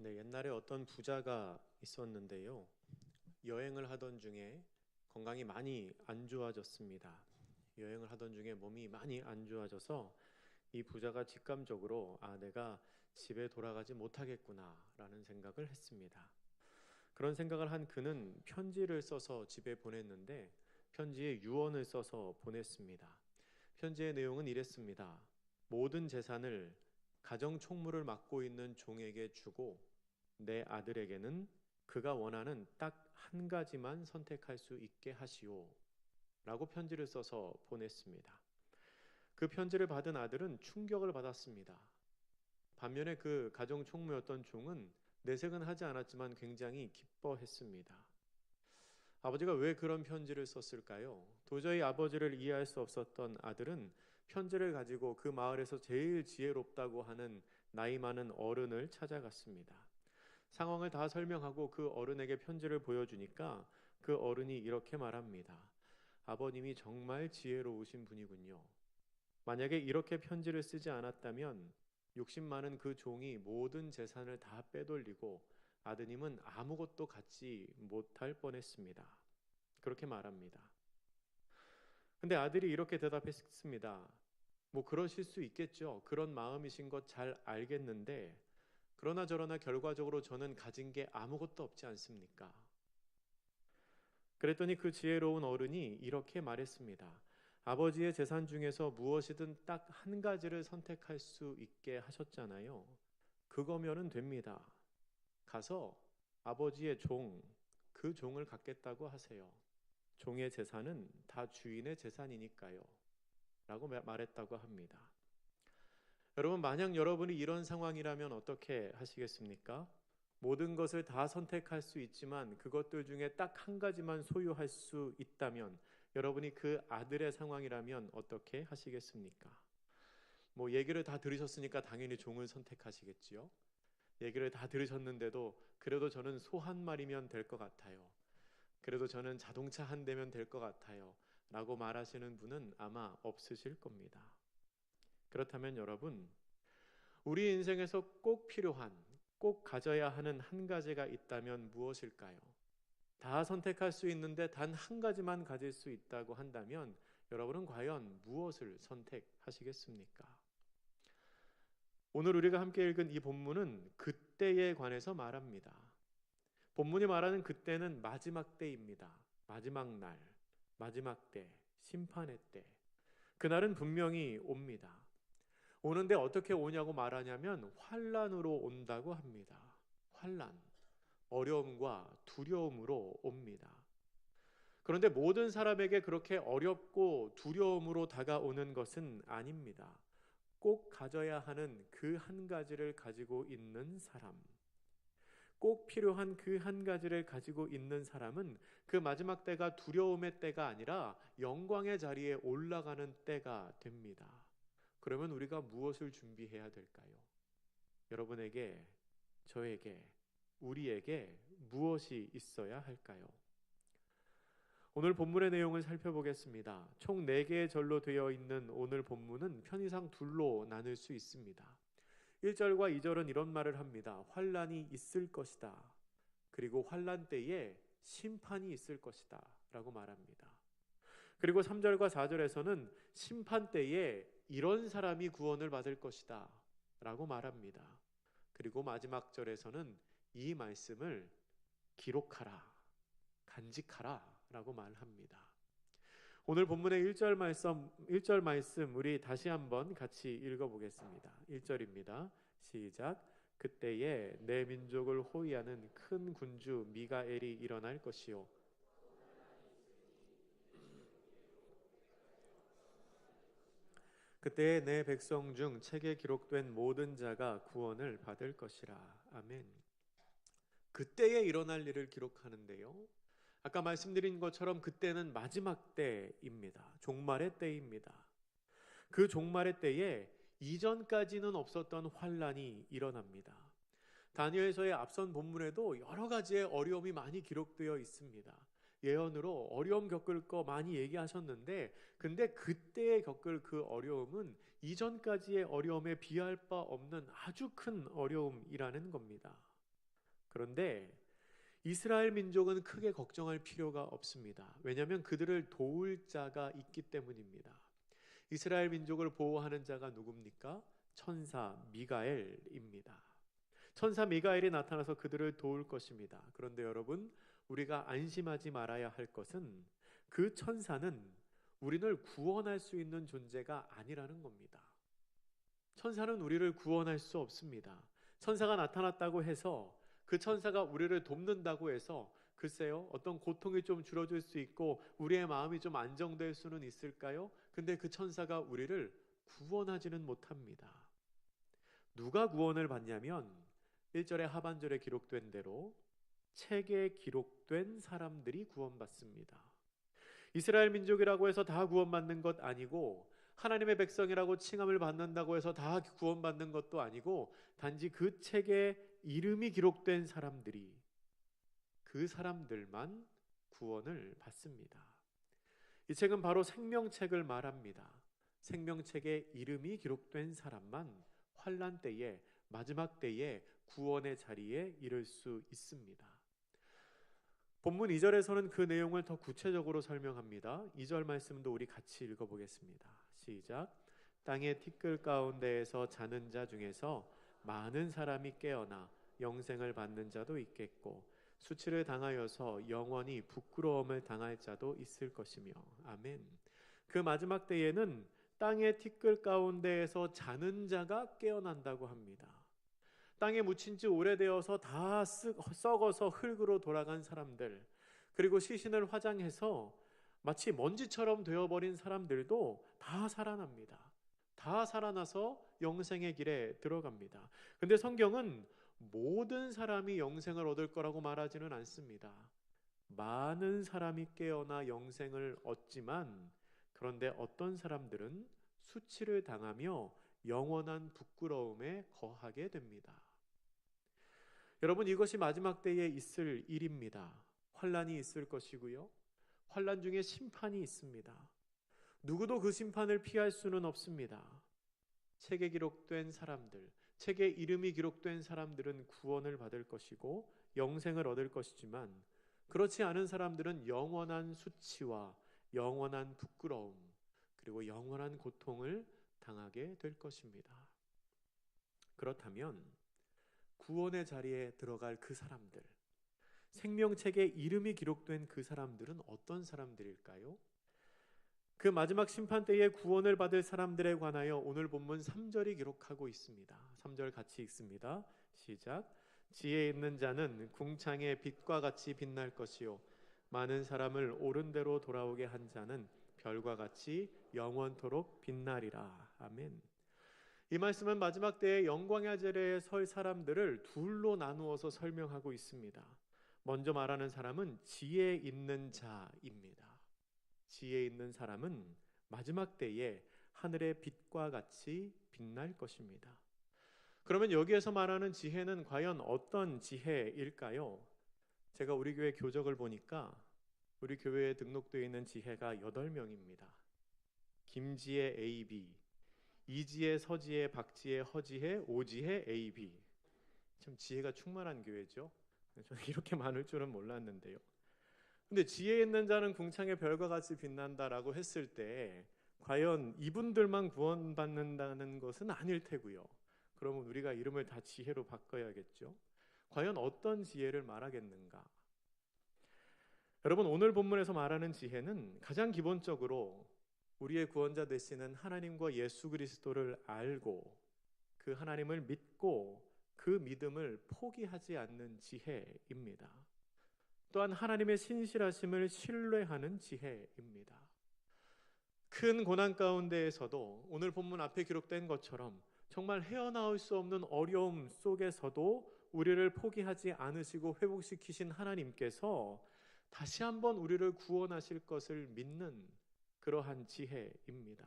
네, 옛날에 어떤 부자가 있었는데요. 여행을 하던 중에 건강이 많이 안 좋아졌습니다. 여행을 하던 중에 몸이 많이 안 좋아져서 이 부자가 직감적으로 내가 집에 돌아가지 못하겠구나라는 생각을 했습니다. 그런 생각을 한 그는 편지를 써서 집에 보냈는데 편지에 유언을 써서 보냈습니다. 편지의 내용은 이랬습니다. 모든 재산을 가정 총무를 맡고 있는 종에게 주고 내 아들에게는 그가 원하는 딱 한 가지만 선택할 수 있게 하시오. 라고 편지를 써서 보냈습니다. 그 편지를 받은 아들은 충격을 받았습니다. 반면에 그 가정 총무였던 종은 내색은 하지 않았지만 굉장히 기뻐했습니다. 아버지가 왜 그런 편지를 썼을까요? 도저히 아버지를 이해할 수 없었던 아들은 편지를 가지고 그 마을에서 제일 지혜롭다고 하는 나이 많은 어른을 찾아갔습니다. 상황을 다 설명하고 그 어른에게 편지를 보여주니까 그 어른이 이렇게 말합니다. 아버님이 정말 지혜로우신 분이군요. 만약에 이렇게 편지를 쓰지 않았다면 욕심 많은 그 종이 모든 재산을 다 빼돌리고 아드님은 아무것도 갖지 못할 뻔했습니다. 그렇게 말합니다. 근데 아들이 이렇게 대답했습니다. 뭐 그러실 수 있겠죠. 그런 마음이신 것 잘 알겠는데 그러나 저러나 결과적으로 저는 가진 게 아무것도 없지 않습니까? 그랬더니 그 지혜로운 어른이 이렇게 말했습니다. 아버지의 재산 중에서 무엇이든 딱 한 가지를 선택할 수 있게 하셨잖아요. 그거면은 됩니다. 가서 아버지의 그 종을 갖겠다고 하세요. 종의 재산은 다 주인의 재산이니까요. 라고 말했다고 합니다. 여러분, 만약 여러분이 이런 상황이라면 어떻게 하시겠습니까? 모든 것을 다 선택할 수 있지만 그것들 중에 딱 한 가지만 소유할 수 있다면 여러분이 그 아들의 상황이라면 어떻게 하시겠습니까? 뭐 얘기를 다 들으셨으니까 당연히 종을 선택하시겠지요. 얘기를 다 들으셨는데도 그래도 저는 소 한 마리면 될 것 같아요. 그래도 저는 자동차 한 대면 될 것 같아요. 라고 말하시는 분은 아마 없으실 겁니다. 그렇다면 여러분, 우리 인생에서 꼭 필요한, 꼭 가져야 하는 한 가지가 있다면 무엇일까요? 다 선택할 수 있는데 단 한 가지만 가질 수 있다고 한다면 여러분은 과연 무엇을 선택하시겠습니까? 오늘 우리가 함께 읽은 이 본문은 그때에 관해서 말합니다. 본문이 말하는 그때는 마지막 때입니다. 마지막 날, 마지막 때, 심판의 때. 그날은 분명히 옵니다. 오는데 어떻게 오냐고 말하냐면 환란으로 온다고 합니다. 환란, 어려움과 두려움으로 옵니다. 그런데 모든 사람에게 그렇게 어렵고 두려움으로 다가오는 것은 아닙니다. 꼭 가져야 하는 그 한 가지를 가지고 있는 사람, 꼭 필요한 그 한 가지를 가지고 있는 사람은 그 마지막 때가 두려움의 때가 아니라 영광의 자리에 올라가는 때가 됩니다. 그러면 우리가 무엇을 준비해야 될까요? 여러분에게, 저에게, 우리에게 무엇이 있어야 할까요? 오늘 본문의 내용을 살펴보겠습니다. 총 4개의 절로 되어 있는 오늘 본문은 편의상 둘로 나눌 수 있습니다. 1절과 2절은 이런 말을 합니다. 환란이 있을 것이다. 그리고 환란 때에 심판이 있을 것이다. 라고 말합니다. 그리고 3절과 4절에서는 심판 때에 이런 사람이 구원을 받을 것이다. 라고 말합니다. 그리고 마지막 절에서는 이 말씀을 기록하라, 간직하라 라고 말합니다. 오늘 본문의 1절 말씀 우리 다시 한번 같이 읽어보겠습니다. 1절입니다. 시작. 그때에 내 민족을 호위하는 큰 군주 미가엘이 일어날 것이요. 그때에 내 백성 중 책에 기록된 모든 자가 구원을 받을 것이라. 아멘. 그때에 일어날 일을 기록하는데요. 아까 말씀드린 것처럼 그때는 마지막 때입니다. 종말의 때입니다. 그 종말의 때에 이전까지는 없었던 환란이 일어납니다. 다니엘서의 앞선 본문에도 여러 가지의 어려움이 많이 기록되어 있습니다. 예언으로 어려움 겪을 거 많이 얘기하셨는데 근데 그때에 겪을 그 어려움은 이전까지의 어려움에 비할 바 없는 아주 큰 어려움이라는 겁니다. 그런데 이스라엘 민족은 크게 걱정할 필요가 없습니다. 왜냐하면 그들을 도울 자가 있기 때문입니다. 이스라엘 민족을 보호하는 자가 누굽니까? 천사 미가엘입니다. 천사 미가엘이 나타나서 그들을 도울 것입니다. 그런데 여러분, 우리가 안심하지 말아야 할 것은 그 천사는 우리를 구원할 수 있는 존재가 아니라는 겁니다. 천사는 우리를 구원할 수 없습니다. 천사가 나타났다고 해서 그 천사가 우리를 돕는다고 해서 글쎄요, 어떤 고통이 좀 줄어들 수 있고 우리의 마음이 좀 안정될 수는 있을까요? 근데 그 천사가 우리를 구원하지는 못합니다. 누가 구원을 받냐면 1절의 하반절에 기록된 대로 책에 기록된 사람들이 구원받습니다. 이스라엘 민족이라고 해서 다 구원받는 것 아니고 하나님의 백성이라고 칭함을 받는다고 해서 다 구원받는 것도 아니고 단지 그 책에 이름이 기록된 사람들이, 그 사람들만 구원을 받습니다. 이 책은 바로 생명책을 말합니다. 생명책에 이름이 기록된 사람만 환난 때에, 마지막 때에 구원의 자리에 이를 수 있습니다. 본문 2절에서는 그 내용을 더 구체적으로 설명합니다. 2절 말씀도 우리 같이 읽어보겠습니다. 시작. 땅의 티끌 가운데에서 자는 자 중에서 많은 사람이 깨어나 영생을 받는 자도 있겠고 수치를 당하여서 영원히 부끄러움을 당할 자도 있을 것이며. 아멘. 그 마지막 때에는 땅의 티끌 가운데에서 자는 자가 깨어난다고 합니다. 땅에 묻힌 지 오래되어서 다 썩어서 흙으로 돌아간 사람들, 그리고 시신을 화장해서 마치 먼지처럼 되어버린 사람들도 다 살아납니다. 다 살아나서 영생의 길에 들어갑니다. 근데 성경은 모든 사람이 영생을 얻을 거라고 말하지는 않습니다. 많은 사람이 깨어나 영생을 얻지만, 그런데 어떤 사람들은 수치를 당하며 영원한 부끄러움에 거하게 됩니다. 여러분, 이것이 마지막 때에 있을 일입니다. 환난이 있을 것이고요. 환난 중에 심판이 있습니다. 누구도 그 심판을 피할 수는 없습니다. 책에 기록된 사람들, 책에 이름이 기록된 사람들은 구원을 받을 것이고 영생을 얻을 것이지만, 그렇지 않은 사람들은 영원한 수치와 영원한 부끄러움, 그리고 영원한 고통을 당하게 될 것입니다. 그렇다면 구원의 자리에 들어갈 그 사람들, 생명책에 이름이 기록된 그 사람들은 어떤 사람들일까요? 그 마지막 심판 때에 구원을 받을 사람들에 관하여 오늘 본문 3절이 기록하고 있습니다. 3절 같이 읽습니다. 시작. 지혜 있는 자는 궁창의 빛과 같이 빛날 것이요 많은 사람을 옳은 대로 돌아오게 한 자는 별과 같이 영원토록 빛나리라. 아멘. 이 말씀은 마지막 때에 영광의 자리에 설 사람들을 둘로 나누어서 설명하고 있습니다. 먼저 말하는 사람은 지혜 있는 자입니다. 지혜 있는 사람은 마지막 때에 하늘의 빛과 같이 빛날 것입니다. 그러면 여기에서 말하는 지혜는 과연 어떤 지혜일까요? 제가 우리 교회 교적을 보니까 우리 교회에 등록되어 있는 지혜가 8명입니다. 김지혜 AB, 이지혜, 서지혜, 박지혜, 허지혜, 오지혜, AB. 참 지혜가 충만한 교회죠. 저는 이렇게 많을 줄은 몰랐는데요. 근데 지혜 있는 자는 궁창의 별과 같이 빛난다라고 했을 때 과연 이분들만 구원받는다는 것은 아닐 테고요. 그러면 우리가 이름을 다 지혜로 바꿔야겠죠. 과연 어떤 지혜를 말하겠는가? 여러분, 오늘 본문에서 말하는 지혜는 가장 기본적으로 우리의 구원자 되시는 하나님과 예수 그리스도를 알고 그 하나님을 믿고 그 믿음을 포기하지 않는 지혜입니다. 또한 하나님의 신실하심을 신뢰하는 지혜입니다. 큰 고난 가운데에서도 오늘 본문 앞에 기록된 것처럼 정말 헤어나올 수 없는 어려움 속에서도 우리를 포기하지 않으시고 회복시키신 하나님께서 다시 한번 우리를 구원하실 것을 믿는 그러한 지혜입니다.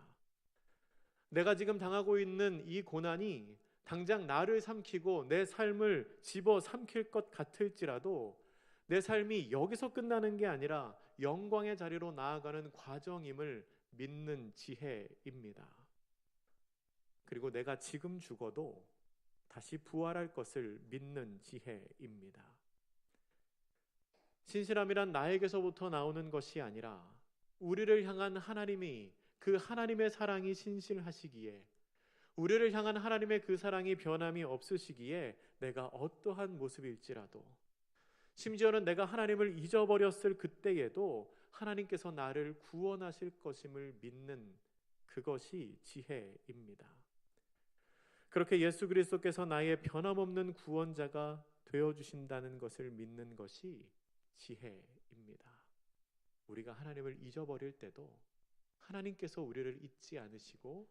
내가 지금 당하고 있는 이 고난이 당장 나를 삼키고 내 삶을 집어 삼킬 것 같을지라도 내 삶이 여기서 끝나는 게 아니라 영광의 자리로 나아가는 과정임을 믿는 지혜입니다. 그리고 내가 지금 죽어도 다시 부활할 것을 믿는 지혜입니다. 신실함이란 나에게서부터 나오는 것이 아니라 우리를 향한 하나님이, 그 하나님의 사랑이 신실하시기에, 우리를 향한 하나님의 그 사랑이 변함이 없으시기에 내가 어떠한 모습일지라도, 심지어는 내가 하나님을 잊어버렸을 그때에도 하나님께서 나를 구원하실 것임을 믿는 그것이 지혜입니다. 그렇게 예수 그리스도께서 나의 변함없는 구원자가 되어주신다는 것을 믿는 것이 지혜입니다. 우리가 하나님을 잊어버릴 때도 하나님께서 우리를 잊지 않으시고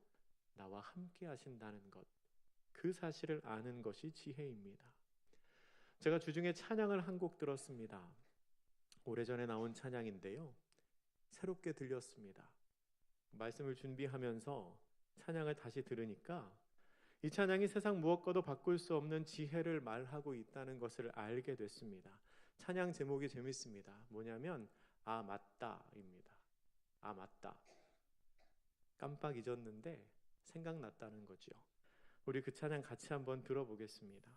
나와 함께 하신다는 것, 그 사실을 아는 것이 지혜입니다. 제가 주중에 찬양을 한 곡 들었습니다. 오래전에 나온 찬양인데요, 새롭게 들렸습니다. 말씀을 준비하면서 찬양을 다시 들으니까 이 찬양이 세상 무엇과도 바꿀 수 없는 지혜를 말하고 있다는 것을 알게 됐습니다. 찬양 제목이 재밌습니다. 뭐냐면 아 맞다입니다. 아 맞다. 깜빡 잊었는데 생각났다는 거죠. 우리 그 찬양 같이 한번 들어보겠습니다.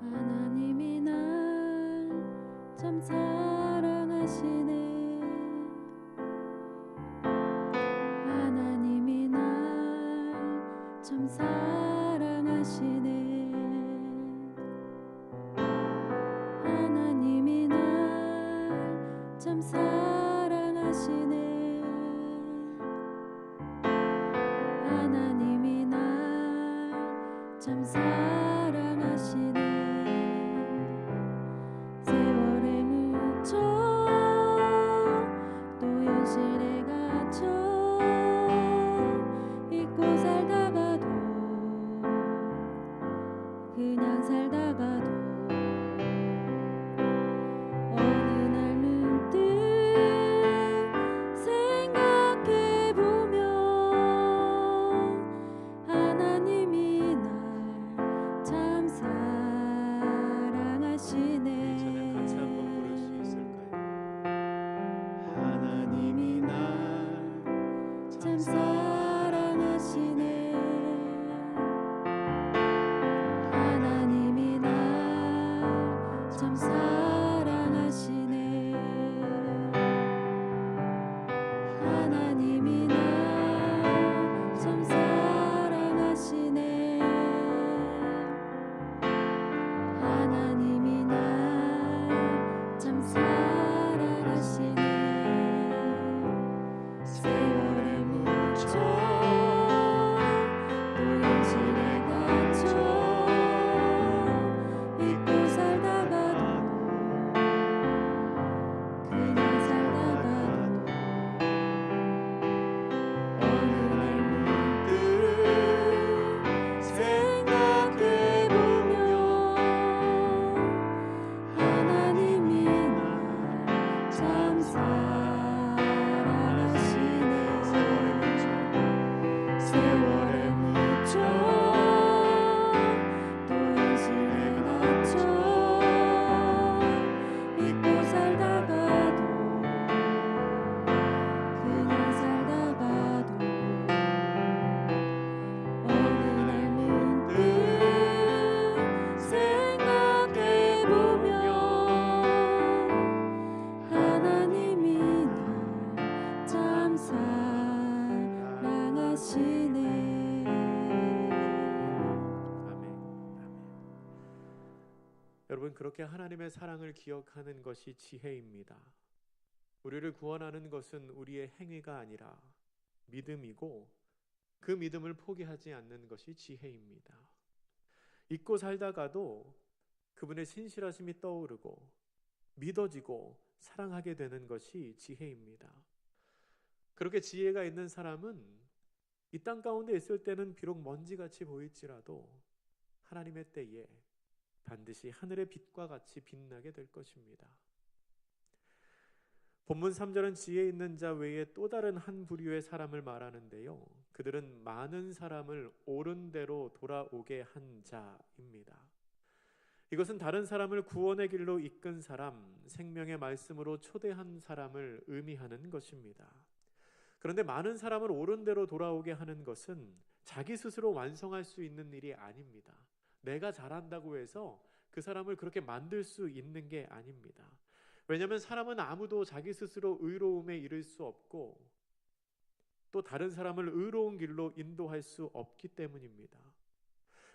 하나님이 날 참 사랑하시네. 하나님이 날 참 사랑하시네. 하나님이 날 참 사랑하시네. 하나님이 날 참 사랑하시네. 세월에 묻혀 또 현실에 갇혀 잊고 살다가도, 그냥 살다가도 어느 날 문득 생각해보면 하나님이 날 참 사랑하시네. 우리 찬양 같이 한번 부를 수 있을까요? 하나님이 날 참 사랑하시네. 하나님이 날 참 사랑하시네. 하나님이 날 참 사랑하시네. 하나님이 날 참 사랑하시네. 세월에 묻혀 또 현실에 갇혀 잊고 살다가도, 그냥 살다가도 어느 날 문득 생각해보면 하나님이 날 참 사랑하시네. 세월에 묻혀 또 현실에 갇혀 잊고 살다가도, 그냥 살다가도 어느 날 문득 생각해보면 하나님이 날 참 사랑하시네. 아멘. 여러분, 그렇게 하나님의 사랑을 기억하는 것이 지혜입니다. 우리를 구원하는 것은 우리의 행위가 아니라 믿음이고, 그 믿음을 포기하지 않는 것이 지혜입니다. 잊고 살다가도 그분의 신실하심이 떠오르고 믿어지고 사랑하게 되는 것이 지혜입니다. 그렇게 지혜가 있는 사람은 이 땅 가운데 있을 때는 비록 먼지같이 보일지라도 하나님의 때에 반드시 하늘의 빛과 같이 빛나게 될 것입니다. 본문 3절은 지혜 있는 자 외에 또 다른 한 부류의 사람을 말하는데요, 그들은 많은 사람을 옳은 대로 돌아오게 한 자입니다. 이것은 다른 사람을 구원의 길로 이끈 사람, 생명의 말씀으로 초대한 사람을 의미하는 것입니다. 그런데 많은 사람을 옳은 대로 돌아오게 하는 것은 자기 스스로 완성할 수 있는 일이 아닙니다. 내가 잘한다고 해서 그 사람을 그렇게 만들 수 있는 게 아닙니다. 왜냐하면 사람은 아무도 자기 스스로 의로움에 이를 수 없고 또 다른 사람을 의로운 길로 인도할 수 없기 때문입니다.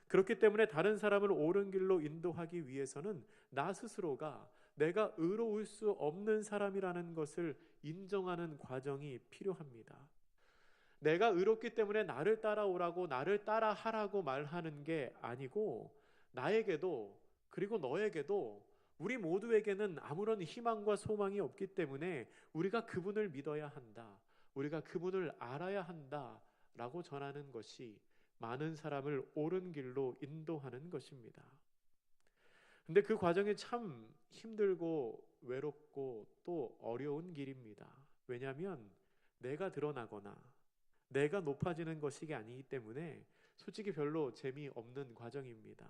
그렇기 때문에 다른 사람을 옳은 길로 인도하기 위해서는 나 스스로가 내가 의로울 수 없는 사람이라는 것을 인정하는 과정이 필요합니다. 내가 의롭기 때문에 나를 따라오라고 나를 따라하라고 말하는 게 아니고 나에게도 그리고 너에게도 우리 모두에게는 아무런 희망과 소망이 없기 때문에 우리가 그분을 믿어야 한다. 우리가 그분을 알아야 한다라고 전하는 것이 많은 사람을 옳은 길로 인도하는 것입니다. 근데 그 과정이 참 힘들고 외롭고 또 어려운 길입니다. 왜냐하면 내가 드러나거나 내가 높아지는 것이 아니기 때문에 솔직히 별로 재미없는 과정입니다.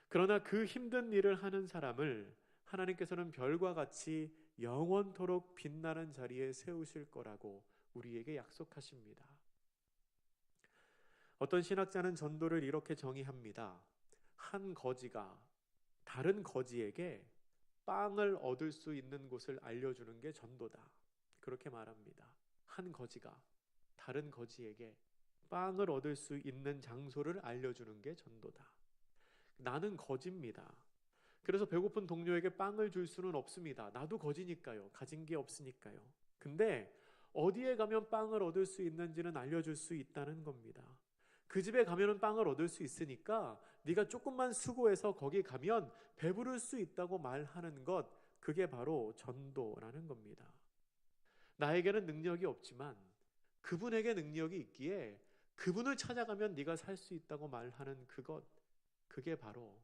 그러나 그 힘든 일을 하는 사람을 하나님께서는 별과 같이 영원토록 빛나는 자리에 세우실 거라고 우리에게 약속하십니다. 어떤 신학자는 전도를 이렇게 정의합니다. 한 거지가 다른 거지에게 빵을 얻을 수 있는 곳을 알려주는 게 전도다. 그렇게 말합니다. 한 거지가 다른 거지에게 빵을 얻을 수 있는 장소를 알려주는 게 전도다. 나는 거지입니다. 그래서 배고픈 동료에게 빵을 줄 수는 없습니다. 나도 거지니까요. 가진 게 없으니까요. 근데 어디에 가면 빵을 얻을 수 있는지는 알려줄 수 있다는 겁니다. 그 집에 가면은 빵을 얻을 수 있으니까 네가 조금만 수고해서 거기 가면 배부를 수 있다고 말하는 것, 그게 바로 전도라는 겁니다. 나에게는 능력이 없지만 그분에게 능력이 있기에 그분을 찾아가면 네가 살 수 있다고 말하는 그것, 그게 바로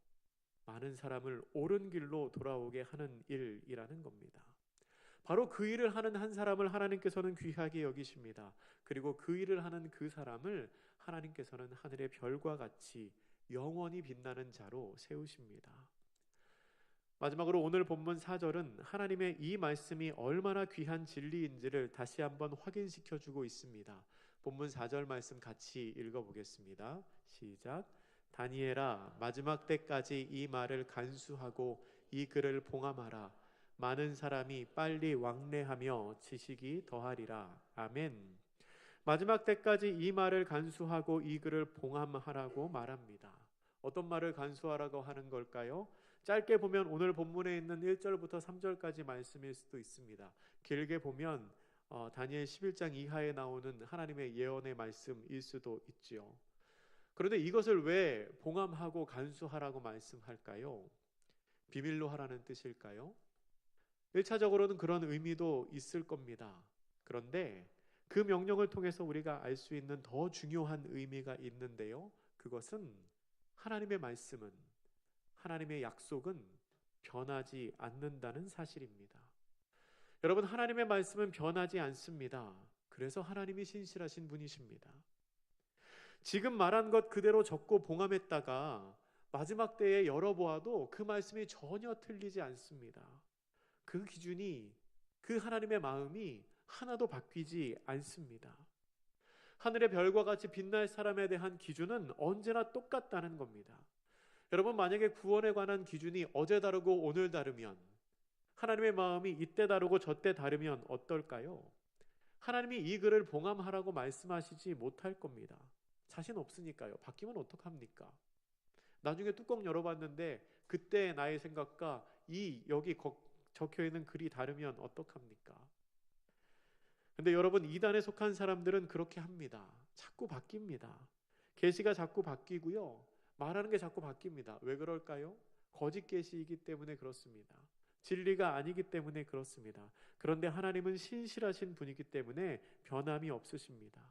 많은 사람을 옳은 길로 돌아오게 하는 일이라는 겁니다. 바로 그 일을 하는 한 사람을 하나님께서는 귀하게 여기십니다. 그리고 그 일을 하는 그 사람을 하나님께서는 하늘의 별과 같이 영원히 빛나는 자로 세우십니다. 마지막으로 오늘 본문 4절은 하나님의 이 말씀이 얼마나 귀한 진리인지를 다시 한번 확인시켜 주고 있습니다. 본문 4절 말씀 같이 읽어보겠습니다. 시작. 다니엘아, 마지막 때까지 이 말을 간수하고 이 글을 봉함하라. 많은 사람이 빨리 왕래하며 지식이 더하리라. 아멘. 마지막 때까지 이 말을 간수하고 이 글을 봉함하라고 말합니다. 어떤 말을 간수하라고 하는 걸까요? 짧게 보면 오늘 본문에 있는 1절부터 3절까지 말씀일 수도 있습니다. 길게 보면 다니엘 11장 이하에 나오는 하나님의 예언의 말씀일 수도 있지요. 그런데 이것을 왜 봉함하고 간수하라고 말씀할까요? 비밀로 하라는 뜻일까요? 1차적으로는 그런 의미도 있을 겁니다. 그런데 그 명령을 통해서 우리가 알 수 있는 더 중요한 의미가 있는데요. 그것은 하나님의 말씀은, 하나님의 약속은 변하지 않는다는 사실입니다. 여러분, 하나님의 말씀은 변하지 않습니다. 그래서 하나님이 신실하신 분이십니다. 지금 말한 것 그대로 적고 봉함했다가 마지막 때에 열어보아도 그 말씀이 전혀 틀리지 않습니다. 그 기준이, 그 하나님의 마음이 하나도 바뀌지 않습니다. 하늘의 별과 같이 빛날 사람에 대한 기준은 언제나 똑같다는 겁니다. 여러분, 만약에 구원에 관한 기준이 어제 다르고 오늘 다르면, 하나님의 마음이 이때 다르고 저때 다르면 어떨까요? 하나님이 이 글을 봉함하라고 말씀하시지 못할 겁니다. 자신 없으니까요. 바뀌면 어떡합니까? 나중에 뚜껑 열어봤는데 그때 나의 생각과 여기 적혀있는 글이 다르면 어떡합니까? 근데 여러분, 이단에 속한 사람들은 그렇게 합니다. 자꾸 바뀝니다. 계시가 자꾸 바뀌고요. 말하는 게 자꾸 바뀝니다. 왜 그럴까요? 거짓 계시이기 때문에 그렇습니다. 진리가 아니기 때문에 그렇습니다. 그런데 하나님은 신실하신 분이기 때문에 변함이 없으십니다.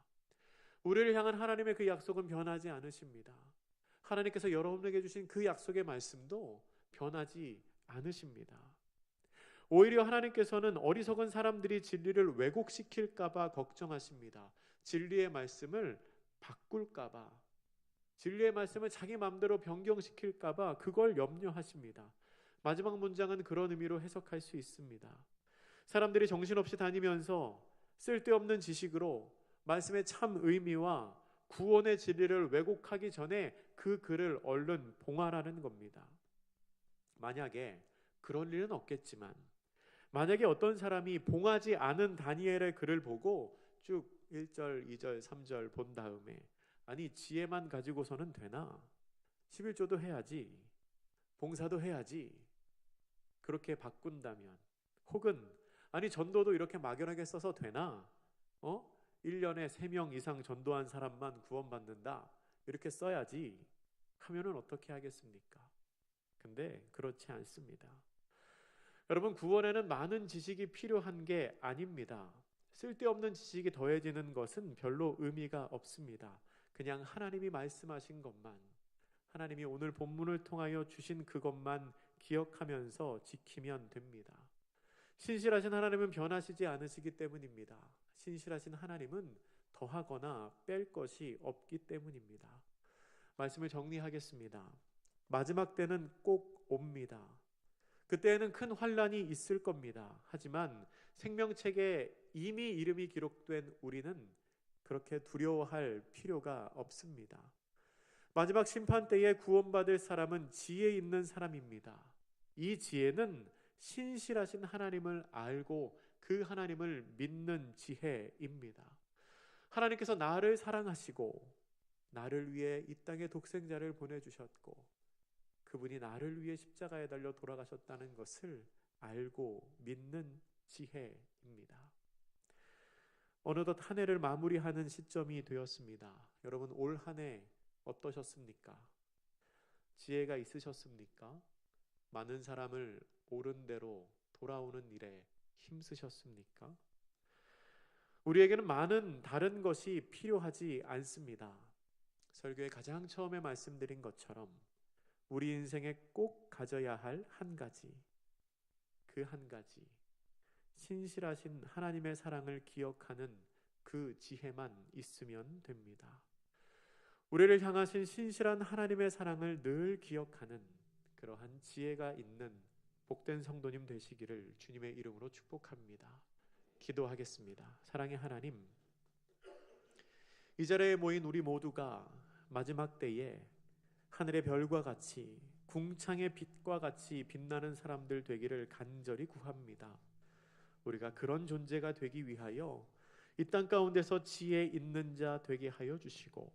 우리를 향한 하나님의 그 약속은 변하지 않으십니다. 하나님께서 여러분에게 주신 그 약속의 말씀도 변하지 않으십니다. 오히려 하나님께서는 어리석은 사람들이 진리를 왜곡시킬까 봐 걱정하십니다. 진리의 말씀을 바꿀까 봐, 진리의 말씀을 자기 마음대로 변경시킬까 봐 그걸 염려하십니다. 마지막 문장은 그런 의미로 해석할 수 있습니다. 사람들이 정신없이 다니면서 쓸데없는 지식으로 말씀의 참 의미와 구원의 진리를 왜곡하기 전에 그 글을 얼른 봉하라는 겁니다. 만약에 그럴 일은 없겠지만, 만약에 어떤 사람이 봉하지 않은 다니엘의 글을 보고 쭉 1절, 2절, 3절 본 다음에 아니 지혜만 가지고서는 되나? 11조도 해야지, 봉사도 해야지, 그렇게 바꾼다면, 혹은 아니 전도도 이렇게 막연하게 써서 되나? 1년에 3명 이상 전도한 사람만 구원받는다, 이렇게 써야지 하면은 어떻게 하겠습니까? 근데 그렇지 않습니다. 여러분, 구원에는 많은 지식이 필요한 게 아닙니다. 쓸데없는 지식이 더해지는 것은 별로 의미가 없습니다. 그냥 하나님이 말씀하신 것만, 하나님이 오늘 본문을 통하여 주신 그것만 기억하면서 지키면 됩니다. 신실하신 하나님은 변하시지 않으시기 때문입니다. 신실하신 하나님은 더하거나 뺄 것이 없기 때문입니다. 말씀을 정리하겠습니다. 마지막 때는 꼭 옵니다. 그때에는 큰 환란이 있을 겁니다. 하지만 생명책에 이미 이름이 기록된 우리는 그렇게 두려워할 필요가 없습니다. 마지막 심판 때에 구원받을 사람은 지혜 있는 사람입니다. 이 지혜는 신실하신 하나님을 알고 그 하나님을 믿는 지혜입니다. 하나님께서 나를 사랑하시고 나를 위해 이 땅에 독생자를 보내주셨고 그분이 나를 위해 십자가에 달려 돌아가셨다는 것을 알고 믿는 지혜입니다. 어느덧 한 해를 마무리하는 시점이 되었습니다. 여러분, 올 한 해 어떠셨습니까? 지혜가 있으셨습니까? 많은 사람을 옳은 대로 돌아오는 일에 힘쓰셨습니까? 우리에게는 많은 다른 것이 필요하지 않습니다. 설교의 가장 처음에 말씀드린 것처럼 우리 인생에 꼭 가져야 할 한 가지, 그 한 가지, 신실하신 하나님의 사랑을 기억하는 그 지혜만 있으면 됩니다. 우리를 향하신 신실한 하나님의 사랑을 늘 기억하는 그러한 지혜가 있는 복된 성도님 되시기를 주님의 이름으로 축복합니다. 기도하겠습니다. 사랑의 하나님, 이 자리에 모인 우리 모두가 마지막 때에 하늘의 별과 같이 궁창의 빛과 같이 빛나는 사람들 되기를 간절히 구합니다. 우리가 그런 존재가 되기 위하여 이 땅 가운데서 지혜 있는 자 되게 하여 주시고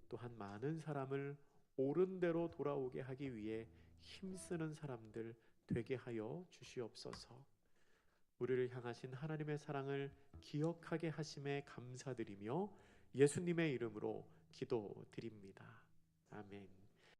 또한 많은 사람을 옳은 대로 돌아오게 하기 위해 힘쓰는 사람들 되게 하여 주시옵소서. 우리를 향하신 하나님의 사랑을 기억하게 하심에 감사드리며 예수님의 이름으로 기도드립니다. 아멘.